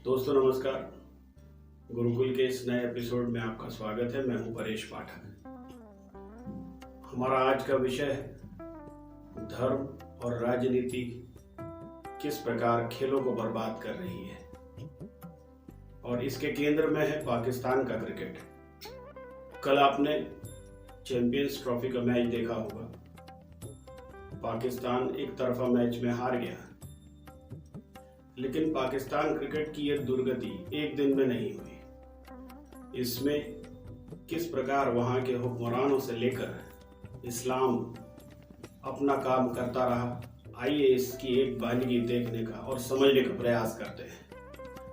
दोस्तों नमस्कार। गुरुकुल के इस नए एपिसोड में आपका स्वागत है। मैं हूं परेश पाठक। हमारा आज का विषय है धर्म और राजनीति किस प्रकार खेलों को बर्बाद कर रही है, और इसके केंद्र में है पाकिस्तान का क्रिकेट। कल आपने चैंपियंस ट्रॉफी का मैच देखा होगा। पाकिस्तान एक तरफा मैच में हार गया, लेकिन पाकिस्तान क्रिकेट की यह दुर्गति एक दिन में नहीं हुई। इसमें किस प्रकार वहां के हुक्मरानों से लेकर इस्लाम अपना काम करता रहा, आइए इसकी एक बारीकी देखने का और समझने का प्रयास करते हैं।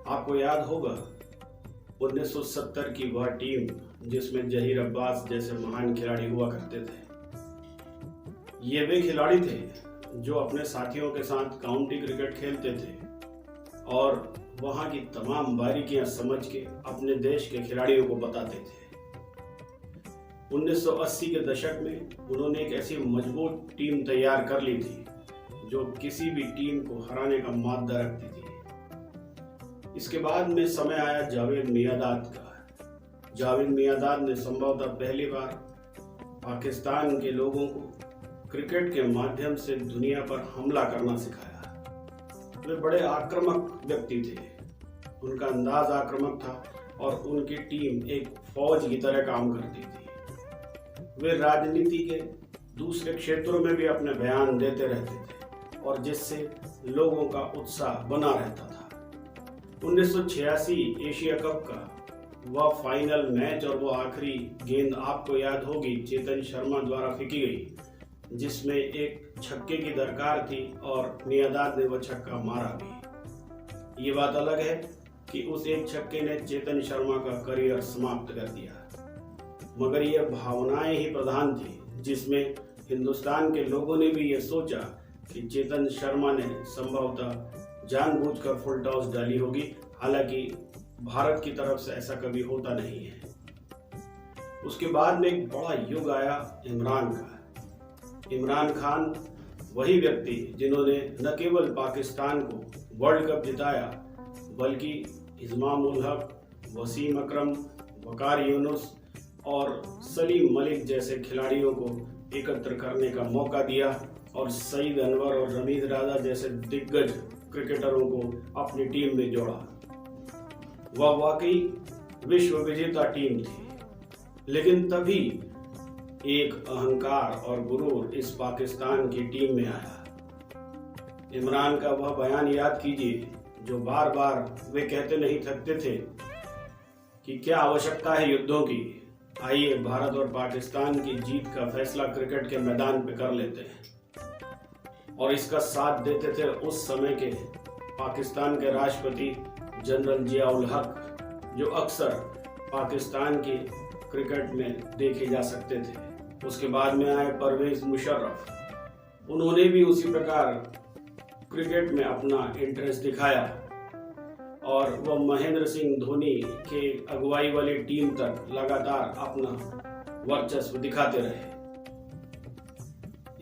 आपको याद होगा 1970 की वह टीम जिसमें जहीर अब्बास जैसे महान खिलाड़ी हुआ करते थे। ये वे खिलाड़ी थे जो अपने साथियों के साथ काउंटी क्रिकेट खेलते थे और वहां की तमाम बारीकियां समझ के अपने देश के खिलाड़ियों को बताते थे। 1980 के दशक में उन्होंने एक ऐसी मजबूत टीम तैयार कर ली थी जो किसी भी टीम को हराने का माद्दा रखती थी। इसके बाद में समय आया जावेद मियांदाद का। जावेद मियांदाद ने संभवतः पहली बार पाकिस्तान के लोगों को क्रिकेट के माध्यम से दुनिया पर हमला करना सिखाया। वे बड़े आक्रामक व्यक्ति थे, उनका अंदाज आक्रामक था और उनकी टीम एक फौज की तरह काम करती थी। वे राजनीति के दूसरे क्षेत्रों में भी अपने बयान देते रहते थे और जिससे लोगों का उत्साह बना रहता था। 1986 एशिया कप का वह फाइनल मैच और वह आखिरी गेंद आपको याद होगी, चेतन शर्मा द्वारा फेंकी गई, जिसमें एक छक्के की दरकार थी और मियांदाद ने वह छक्का मारा भी। ये बात अलग है कि उस एक छक्के ने चेतन शर्मा का करियर समाप्त कर दिया, मगर यह भावनाएं ही प्रधान थी जिसमें हिंदुस्तान के लोगों ने भी यह सोचा कि चेतन शर्मा ने संभवतः जानबूझकर फुल टॉस डाली होगी। हालांकि भारत की तरफ से ऐसा कभी होता नहीं है। उसके बाद में एक बड़ा युग आया इमरान का। इमरान खान वही व्यक्ति जिन्होंने न केवल पाकिस्तान को वर्ल्ड कप जिताया, बल्कि इमाम उल हक, वसीम अकरम, वकार यूनुस और सलीम मलिक जैसे खिलाड़ियों को एकत्र करने का मौका दिया और सईद अनवर और रमीज राजा जैसे दिग्गज क्रिकेटरों को अपनी टीम में जोड़ा। वह वाकई विश्व विजेता टीम थी, लेकिन तभी एक अहंकार और गुरूर इस पाकिस्तान की टीम में आया। इमरान का वह बयान याद कीजिए जो बार बार वे कहते नहीं थकते थे कि क्या आवश्यकता है युद्धों की, आइए भारत और पाकिस्तान की जीत का फैसला क्रिकेट के मैदान पे कर लेते हैं। और इसका साथ देते थे उस समय के पाकिस्तान के राष्ट्रपति जनरल जिया उल हक, जो अक्सर पाकिस्तान की क्रिकेट में देखे जा सकते थे। उसके बाद में आए परवेज मुशर्रफ, उन्होंने भी उसी प्रकार क्रिकेट में अपना इंटरेस्ट दिखाया और वह महेंद्र सिंह धोनी के अगुवाई वाली टीम तक लगातार अपना वर्चस्व दिखाते रहे।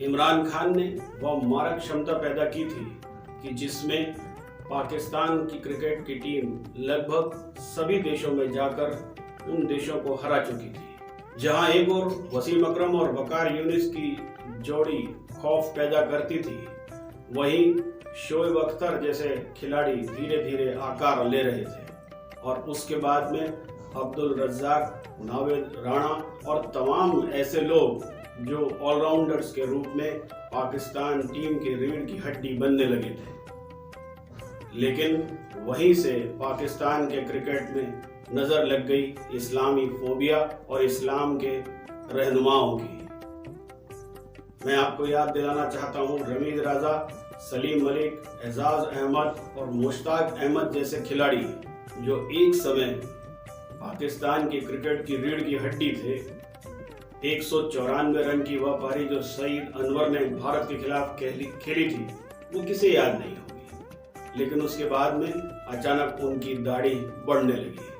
इमरान खान ने वह मारक क्षमता पैदा की थी कि जिसमें पाकिस्तान की क्रिकेट की टीम लगभग सभी देशों में जाकर उन देशों को हरा चुकी थी। जहां एक और वसीम अकरम और वकार यूनुस की जोड़ी खौफ पैदा करती थी, वहीं शोएब अख्तर जैसे खिलाड़ी धीरे धीरे आकार ले रहे थे और उसके बाद में अब्दुल रज्जाक, नावेद राणा और तमाम ऐसे लोग जो ऑलराउंडर्स के रूप में पाकिस्तान टीम की रीढ़ की हड्डी बनने लगे थे। लेकिन वहीं से पाकिस्तान के क्रिकेट में नजर लग गई इस्लामी फोबिया और इस्लाम के रहनुमाओं की। मैं आपको याद दिलाना चाहता हूं, रमीज राजा, सलीम मलिक, एजाज अहमद और मुश्ताक अहमद जैसे खिलाड़ी जो एक समय पाकिस्तान की क्रिकेट की रीढ़ की हड्डी थे। 194 रन की वह पारी जो सईद अनवर ने भारत के खिलाफ खेली थी, वो किसे याद नहीं होगी। लेकिन उसके बाद में अचानक उनकी दाढ़ी बढ़ने लगी।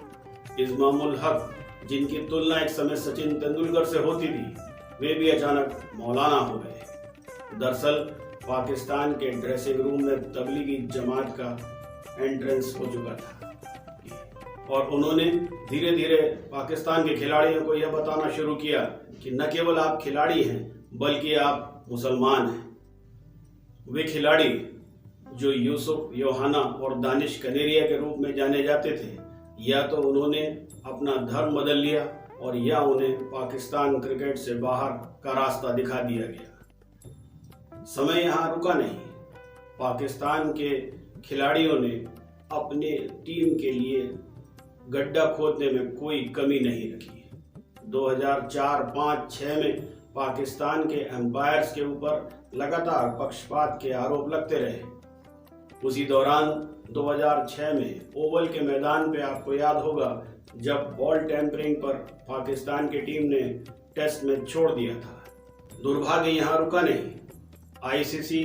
इमाम उल हक, जिनकी तुलना एक समय सचिन तेंदुलकर से होती थी, वे भी अचानक मौलाना हो गए। दरअसल पाकिस्तान के ड्रेसिंग रूम में तबलीगी जमात का एंट्रेंस हो चुका था। और उन्होंने धीरे धीरे पाकिस्तान के खिलाड़ियों को यह बताना शुरू किया कि न केवल आप खिलाड़ी हैं बल्कि आप मुसलमान हैं। वे खिलाड़ी जो यूसुफ योहाना और दानिश कनेरिया के रूप में जाने जाते थे, या तो उन्होंने अपना धर्म बदल लिया और या उन्हें पाकिस्तान क्रिकेट से बाहर का रास्ता दिखा दिया गया। समय यहाँ रुका नहीं। पाकिस्तान के खिलाड़ियों ने अपने टीम के लिए गड्ढा खोदने में कोई कमी नहीं रखी। 2004, 5, 6 में पाकिस्तान के एम्पायर्स के ऊपर लगातार पक्षपात के आरोप लगते रहे। उसी दौरान 2006 में ओवल के मैदान पे आपको याद होगा जब बॉल टेम्परिंग पर पाकिस्तान की टीम ने टेस्ट मैच छोड़ दिया था। दुर्भाग्य यहाँ रुका नहीं। आईसीसी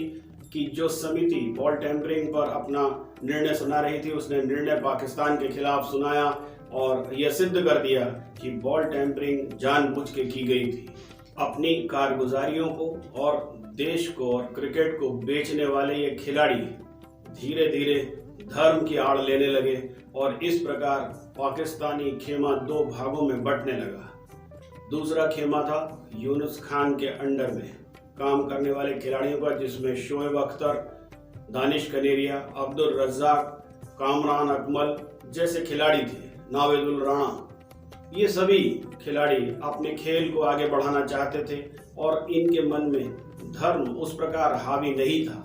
की जो समिति बॉल टेम्परिंग पर अपना निर्णय सुना रही थी, उसने निर्णय पाकिस्तान के खिलाफ सुनाया और यह सिद्ध कर दिया कि बॉल टेम्परिंग जानबूझ के की गई थी। अपनी कारगुजारियों को और देश को और क्रिकेट को बेचने वाले ये खिलाड़ी धीरे धीरे धर्म की आड़ लेने लगे और इस प्रकार पाकिस्तानी खेमा दो भागों में बंटने लगा। दूसरा खेमा था यूनुस खान के अंडर में काम करने वाले खिलाड़ियों का, जिसमें शोएब अख्तर, दानिश कनेरिया, अब्दुल रज्जाक, कामरान अकमल जैसे खिलाड़ी थे, नावेदुल राणा। ये सभी खिलाड़ी अपने खेल को आगे बढ़ाना चाहते थे और इनके मन में धर्म उस प्रकार हावी नहीं था।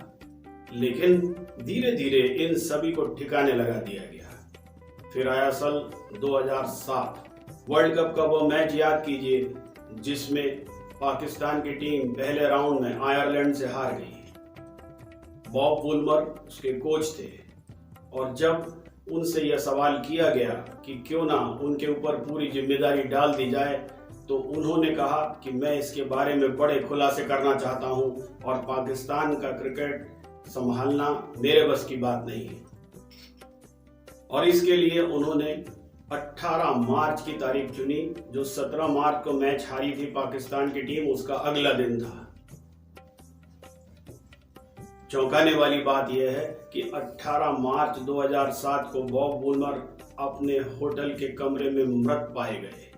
लेकिन धीरे धीरे इन सभी को ठिकाने लगा दिया गया। फिर आया साल 2007 वर्ल्ड कप का वो मैच, याद कीजिए, जिसमें पाकिस्तान की टीम पहले राउंड में आयरलैंड से हार गई। बॉब वुलमर उसके कोच थे और जब उनसे यह सवाल किया गया कि क्यों ना उनके ऊपर पूरी जिम्मेदारी डाल दी जाए, तो उन्होंने कहा कि मैं इसके बारे में बड़े खुलासे करना चाहता हूं और पाकिस्तान का क्रिकेट संभालना मेरे बस की बात नहीं है। और इसके लिए उन्होंने 18 मार्च की तारीख चुनी, जो 17 मार्च को मैच हारी थी पाकिस्तान की टीम, उसका अगला दिन था। चौंकाने वाली बात यह है कि 18 मार्च 2007 को बॉब वुलमर अपने होटल के कमरे में मृत पाए गए।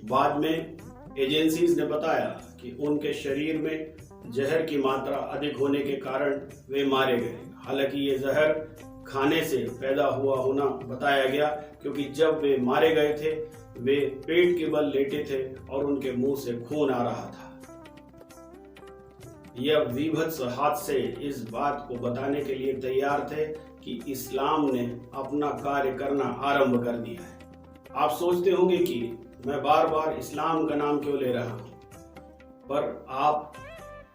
बाद में एजेंसीज ने बताया कि उनके शरीर में जहर की मात्रा अधिक होने के कारण वे मारे गए। हालांकि ये जहर खाने से पैदा हुआ होना बताया गया, क्योंकि जब वे मारे गए थे वे पेट के बल लेटे थे और उनके मुंह से खून आ रहा था। यह विभत्स हादसे इस बात को बताने के लिए तैयार थे कि इस्लाम ने अपना कार्य करना आरंभ कर दिया है। आप सोचते होंगे कि मैं बार बार इस्लाम का नाम क्यों ले रहा हूं, पर आप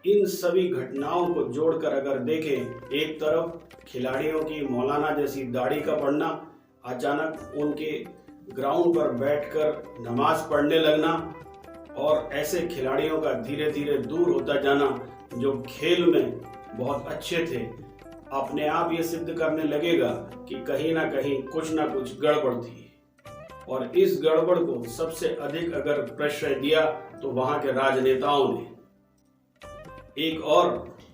इन सभी घटनाओं को जोड़कर अगर देखें, एक तरफ खिलाड़ियों की मौलाना जैसी दाढ़ी का बढ़ना, अचानक उनके ग्राउंड पर बैठकर नमाज पढ़ने लगना और ऐसे खिलाड़ियों का धीरे धीरे दूर होता जाना जो खेल में बहुत अच्छे थे, अपने आप ये सिद्ध करने लगेगा कि कहीं ना कहीं कुछ ना कुछ गड़बड़ थी। और इस गड़बड़ को सबसे अधिक अगर प्रश्रय दिया तो वहां के राजनेताओं ने। एक और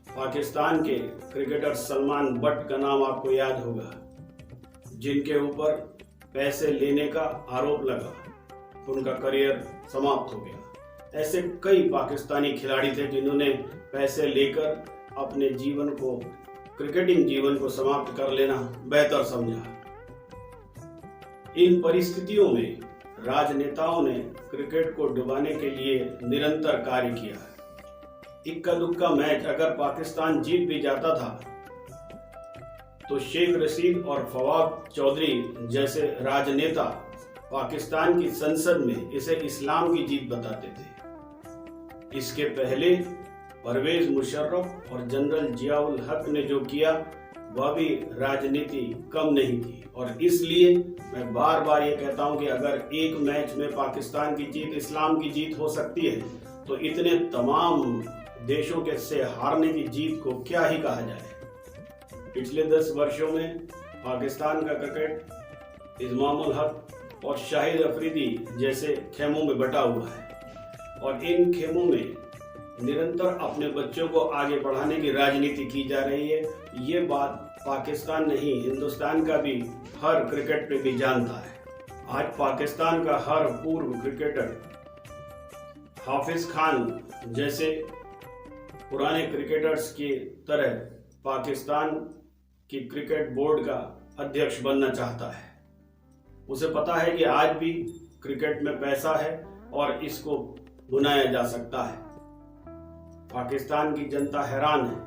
पाकिस्तान के क्रिकेटर सलमान बट का नाम आपको याद होगा, जिनके ऊपर पैसे लेने का आरोप लगा, उनका करियर समाप्त हो गया। ऐसे कई पाकिस्तानी खिलाड़ी थे जिन्होंने पैसे लेकर अपने जीवन को, क्रिकेटिंग जीवन को समाप्त कर लेना बेहतर समझा। इन परिस्थितियों में राजनेताओं ने क्रिकेट को डुबाने के लिए निरंतर कार्य किया है। इक्का दुक्का मैच अगर पाकिस्तान जीत भी जाता था तो शेख रशीद और फवाद चौधरी जैसे राजनेता पाकिस्तान की संसद में इसे इस्लाम की जीत बताते थे। इसके पहले परवेज मुशर्रफ और जनरल जियाउल हक ने जो किया वह भी राजनीति कम नहीं थी। और इसलिए मैं बार बार ये कहता हूं कि अगर एक मैच में पाकिस्तान की जीत इस्लाम की जीत हो सकती है तो इतने तमाम देशों के से हारने की जीत को क्या ही कहा जाए। पिछले 10 वर्षों में पाकिस्तान का क्रिकेट इमामुल हक और शाहिद अफरीदी जैसे खेमों में बटा हुआ है और इन खेमों में निरंतर अपने बच्चों को आगे बढ़ाने की राजनीति की जा रही है। ये बात पाकिस्तान नहीं, हिंदुस्तान का भी हर क्रिकेट प्रेमी जानता है। आज पाकिस्तान का हर पूर्व क्रिकेटर हाफिज खान जैसे पुराने क्रिकेटर्स की तरह पाकिस्तान की क्रिकेट बोर्ड का अध्यक्ष बनना चाहता है। उसे पता है कि आज भी क्रिकेट में पैसा है और इसको बुनाया जा सकता है। पाकिस्तान की जनता हैरान है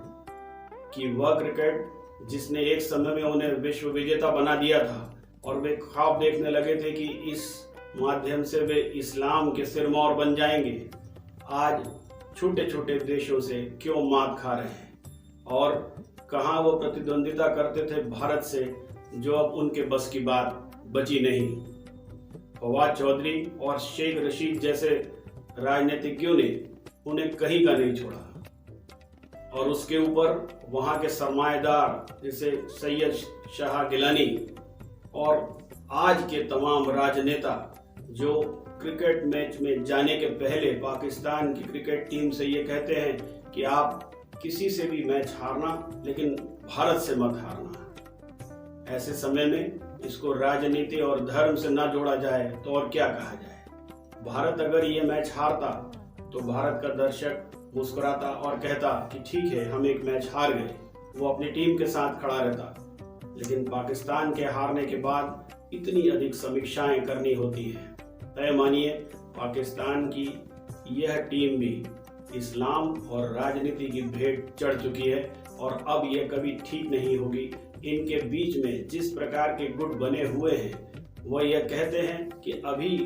कि वह क्रिकेट जिसने एक समय में उन्हें विश्व विजेता बना दिया था और वे ख्वाब देखने लगे थे कि इस माध्यम से वे इस्लाम के सिरमौर बन जाएंगे, आज छोटे छोटे देशों से क्यों मात खा रहे हैं और कहां वो प्रतिद्वंदिता करते थे भारत से, जो अब उनके बस की बात बची नहीं। फवाद चौधरी और शेख रशीद जैसे राजनीतिज्ञों ने उन्हें कहीं का नहीं छोड़ा और उसके ऊपर वहां के सरमाएदार जैसे सैयद शाह गिलानी और आज के तमाम राजनेता जो क्रिकेट मैच में जाने के पहले पाकिस्तान की क्रिकेट टीम से ये कहते हैं कि आप किसी से भी मैच हारना लेकिन भारत से मत हारना। ऐसे समय में इसको राजनीति और धर्म से न जोड़ा जाए तो और क्या कहा जाए। भारत अगर ये मैच हारता तो भारत का दर्शक मुस्कुराता और कहता कि ठीक है, हम एक मैच हार गए, वो अपनी टीम के साथ खड़ा रहता। लेकिन पाकिस्तान के हारने के बाद इतनी अधिक समीक्षाएं करनी होती है। तय मानिए पाकिस्तान की यह टीम भी इस्लाम और राजनीति की भेंट चढ़ चुकी है और अब यह कभी ठीक नहीं होगी। इनके बीच में जिस प्रकार के गुट बने हुए हैं वह यह कहते हैं कि अभी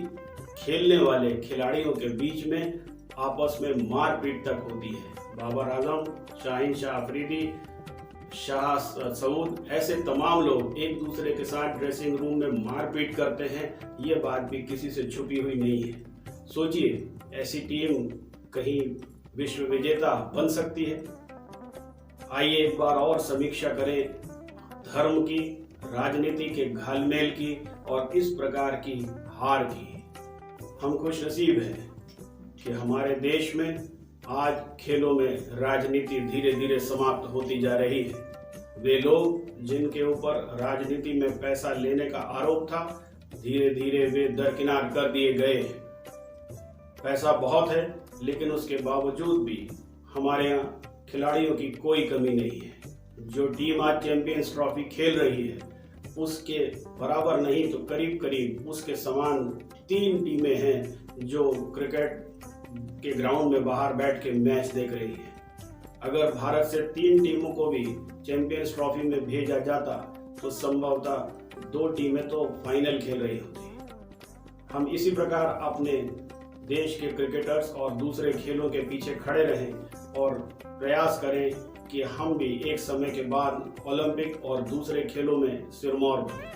खेलने वाले खिलाड़ियों के बीच में आपस में मारपीट तक होती है। बाबर आजम, शाहीन शाह अफरीदी, शाह सऊद, ऐसे तमाम लोग एक दूसरे के साथ ड्रेसिंग रूम में मारपीट करते हैं। ये बात भी किसी से छुपी हुई नहीं है। सोचिए, ऐसी टीम कहीं विश्व विजेता बन सकती है? आइए एक बार और समीक्षा करें धर्म की, राजनीति के घालमेल की और इस प्रकार की हार की। हम खुशनसीब हैं कि हमारे देश में आज खेलों में राजनीति धीरे धीरे समाप्त होती जा रही है। वे लोग जिनके ऊपर राजनीति में पैसा लेने का आरोप था, धीरे धीरे वे दरकिनार कर दिए गए। पैसा बहुत है लेकिन उसके बावजूद भी हमारे यहाँ खिलाड़ियों की कोई कमी नहीं है। जो टीम आज चैंपियंस ट्रॉफी खेल रही है उसके बराबर नहीं तो करीब करीब उसके समान 3 टीमें हैं जो क्रिकेट के ग्राउंड में बाहर बैठ के मैच देख रही है। अगर भारत से 3 टीमों को भी चैंपियंस ट्रॉफी में भेजा जाता तो संभवतः 2 टीमें तो फाइनल खेल रही होती। हम इसी प्रकार अपने देश के क्रिकेटर्स और दूसरे खेलों के पीछे खड़े रहें और प्रयास करें कि हम भी एक समय के बाद ओलंपिक और दूसरे खेलों में सिरमौर बनें।